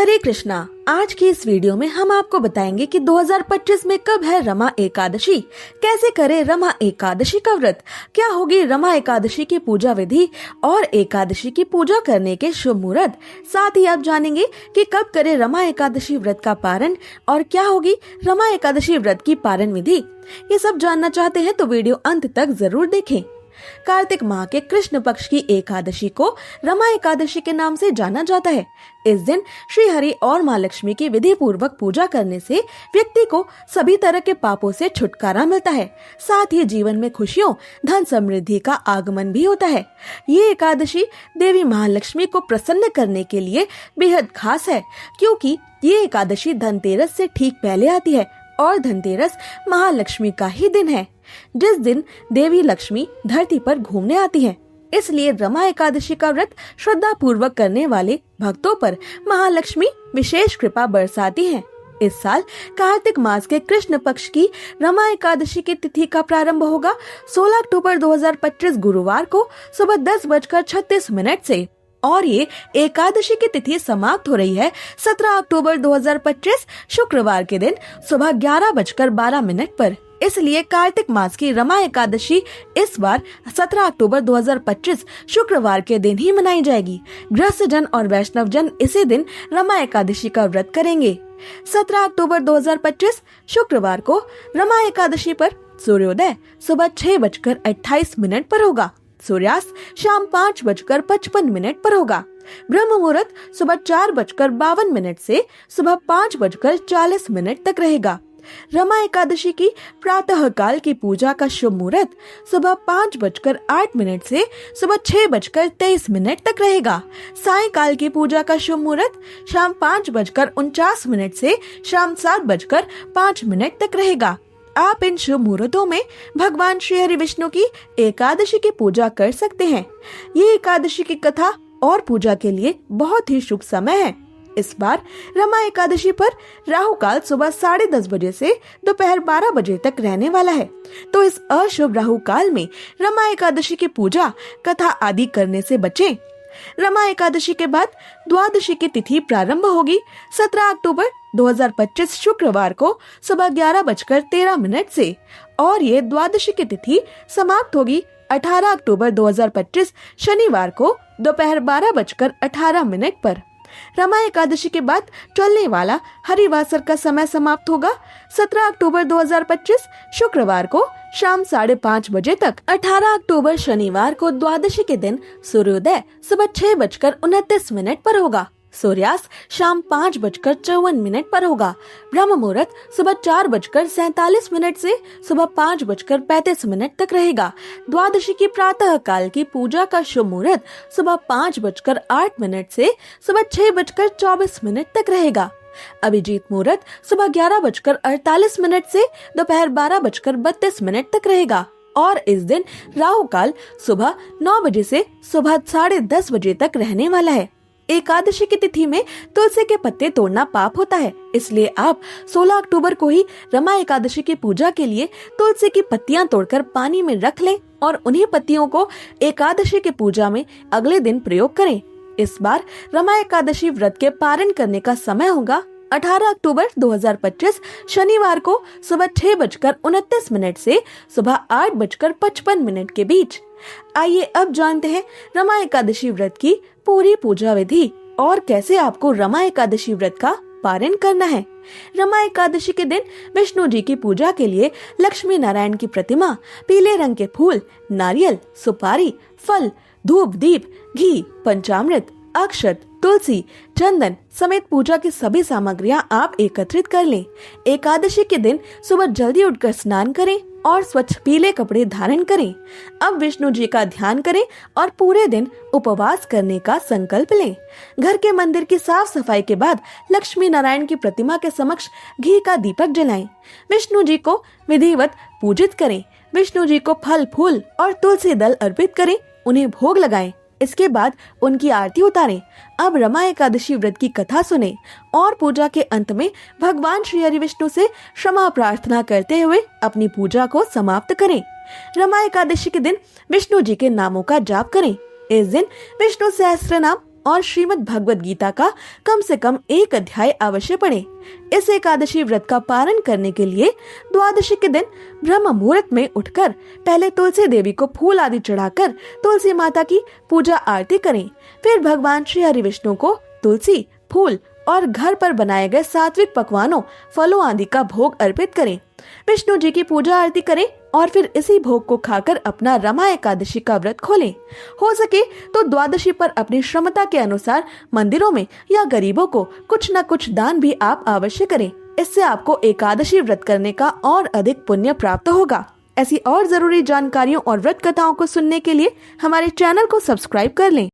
हरे कृष्णा। आज की इस वीडियो में हम आपको बताएंगे कि 2025 में कब है रमा एकादशी, कैसे करें रमा एकादशी का व्रत, क्या होगी रमा एकादशी की पूजा विधि और एकादशी की पूजा करने के शुभ मुहूर्त। साथ ही आप जानेंगे कि कब करें रमा एकादशी व्रत का पारण और क्या होगी रमा एकादशी व्रत की पारण विधि। ये सब जानना चाहते हैं तो वीडियो अंत तक जरूर देखें। कार्तिक माह के कृष्ण पक्ष की एकादशी को रमा एकादशी के नाम से जाना जाता है। इस दिन श्री हरि और माँ लक्ष्मी की विधि पूर्वक पूजा करने से व्यक्ति को सभी तरह के पापों से छुटकारा मिलता है। साथ ही जीवन में खुशियों, धन समृद्धि का आगमन भी होता है। ये एकादशी देवी महालक्ष्मी को प्रसन्न करने के लिए बेहद खास है, क्योंकि ये एकादशी धनतेरस से ठीक पहले आती है और धनतेरस महालक्ष्मी का ही दिन है, जिस दिन देवी लक्ष्मी धरती पर घूमने आती हैं। इसलिए रमा एकादशी का व्रत श्रद्धा पूर्वक करने वाले भक्तों पर महालक्ष्मी विशेष कृपा बरसाती हैं। इस साल कार्तिक मास के कृष्ण पक्ष की रमा एकादशी की तिथि का प्रारंभ होगा 16 अक्टूबर 2025 गुरुवार को सुबह 10:36 से और ये एकादशी की तिथि समाप्त हो रही है 17 अक्टूबर 2025 शुक्रवार के दिन सुबह 11:12 पर। इसलिए कार्तिक मास की रमा एकादशी इस बार 17 अक्टूबर 2025 शुक्रवार के दिन ही मनाई जाएगी। गृहस्थ जन और वैष्णव जन इसी दिन रमा एकादशी का व्रत करेंगे। 17 अक्टूबर 2025 शुक्रवार को रमा एकादशी पर सूर्योदय सुबह 6:28 पर होगा। सूर्यास्त शाम 5:55 पर होगा। ब्रह्म मुहूर्त सुबह 4:52 से सुबह 5:40 तक रहेगा। रमा एकादशी की प्रातः काल की पूजा का शुभ मुहूर्त सुबह 5:08 से सुबह 6:23 तक रहेगा। सायंकाल की पूजा का शुभ मुहूर्त शाम 5:49 से शाम 7:05 तक रहेगा। आप इन शुभ मुहूर्तों में भगवान श्री हरि विष्णु की एकादशी की पूजा कर सकते हैं। ये एकादशी की कथा और पूजा के लिए बहुत ही शुभ समय है। इस बार रमा एकादशी पर राहु काल सुबह 10:30 बजे से दोपहर 12 बजे तक रहने वाला है, तो इस अशुभ राहु काल में रमा एकादशी की पूजा, कथा आदि करने से बचें। रमा एकादशी के बाद द्वादशी की तिथि प्रारंभ होगी 17 अक्टूबर 2025 शुक्रवार को सुबह 11:13 से और ये द्वादशी की तिथि समाप्त होगी 18 अक्टूबर 2025 शनिवार को दोपहर 12:18 पर। रमा एकादशी के बाद चलने वाला हरिवासर का समय समाप्त होगा 17 अक्टूबर 2025 शुक्रवार को शाम 5:30 बजे तक। 18 अक्टूबर शनिवार को द्वादशी के दिन सूर्योदय सुबह 6:29 पर होगा। सूर्यास्त शाम 5:54 पर होगा। ब्रह्म मुहूर्त सुबह 4:47 से सुबह 5:35 तक रहेगा। द्वादशी की प्रातः काल की पूजा का शुभ मुहूर्त सुबह 5:08 से सुबह 6:24 तक रहेगा। अभिजीत मुहूर्त सुबह 11:48 से दोपहर 12:32 तक रहेगा और इस दिन राहु काल सुबह 9 बजे से सुबह 10:30 बजे तक रहने वाला है। एकादशी की तिथि में तुलसी के पत्ते तोड़ना पाप होता है, इसलिए आप 16 अक्टूबर को ही रमा एकादशी की पूजा के लिए तुलसी की पत्तियां तोड़कर पानी में रख लें और उन्हीं पत्तियों को एकादशी की पूजा में अगले दिन प्रयोग करें। इस बार रमा एकादशी व्रत के पारण करने का समय होगा 18 अक्टूबर 2025 शनिवार को सुबह 6:29 से सुबह 8:55 के बीच। आइए अब जानते हैं रमा एकादशी व्रत की पूरी पूजा विधि और कैसे आपको रमा एकादशी व्रत का पारण करना है। रमा एकादशी के दिन विष्णु जी की पूजा के लिए लक्ष्मी नारायण की प्रतिमा, पीले रंग के फूल, नारियल, सुपारी, फल, धूप, दीप, घी, पंचामृत, अक्षत, तुलसी, चंदन समेत पूजा की सभी सामग्रियां आप एकत्रित कर लें। एकादशी के दिन सुबह जल्दी उठकर स्नान करें और स्वच्छ पीले कपड़े धारण करें। अब विष्णु जी का ध्यान करें और पूरे दिन उपवास करने का संकल्प लें। घर के मंदिर की साफ सफाई के बाद लक्ष्मी नारायण की प्रतिमा के समक्ष घी का दीपक जलाएं। विष्णु जी को विधिवत पूजित करें। विष्णु जी को फल, फूल और तुलसी दल अर्पित करें, उन्हें भोग लगाएं। इसके बाद उनकी आरती उतारें। अब रमा एकादशी व्रत की कथा सुने और पूजा के अंत में भगवान श्री हरि विष्णु से क्षमा प्रार्थना करते हुए अपनी पूजा को समाप्त करें। रमा एकादशी के दिन विष्णु जी के नामों का जाप करें। इस दिन विष्णु सहस्त्र नाम और श्रीमद् भगवद गीता का कम से कम 1 अध्याय अवश्य पढ़ें। इस एकादशी व्रत का पालन करने के लिए द्वादशी के दिन ब्रह्म मुहूर्त में उठकर पहले तुलसी देवी को फूल आदि चढ़ाकर तुलसी माता की पूजा आरती करें। फिर भगवान श्री हरि विष्णु को तुलसी, फूल और घर पर बनाए गए सात्विक पकवानों, फलों आदि का भोग अर्पित करें। विष्णु जी की पूजा आरती करें और फिर इसी भोग को खाकर अपना रमा एकादशी का व्रत खोलें। हो सके तो द्वादशी पर अपनी क्षमता के अनुसार मंदिरों में या गरीबों को कुछ न कुछ दान भी आप अवश्य करें। इससे आपको एकादशी व्रत करने का और अधिक पुण्य प्राप्त होगा। ऐसी और जरूरी जानकारियों और व्रत कथाओं को सुनने के लिए हमारे चैनल को सब्सक्राइब कर लें।